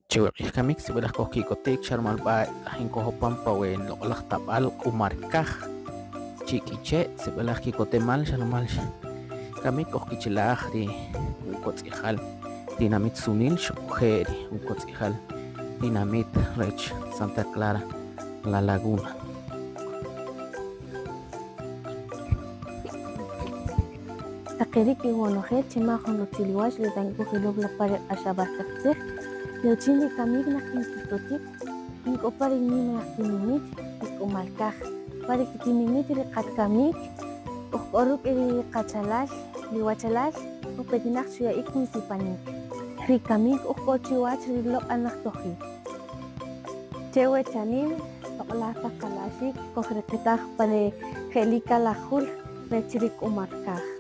Chiwek kamik sibelah koki kotik charmal ba hinko pampa wen lokolak tabal kumarkah chikiche sibelah kikote mal charmal kamik koki chilah di ukotzihal dinamit sunil shukeri ukotzihal dinamit rech Santa Clara La Laguna. Takirik iwonohet chima honotiliwash le tango hilog la pare ashabatakse le chindi kamig na kintutotik inko pare ni na kinimit iko malkaj pare kinimit le katkamik oruk eri kachalash liwachalash o petinak suya ikni sipanik rikamik okochiwach rilok anak tohi chewe chanin toklata kalashik kohreketaj pare helika lahul rechirik umarkaj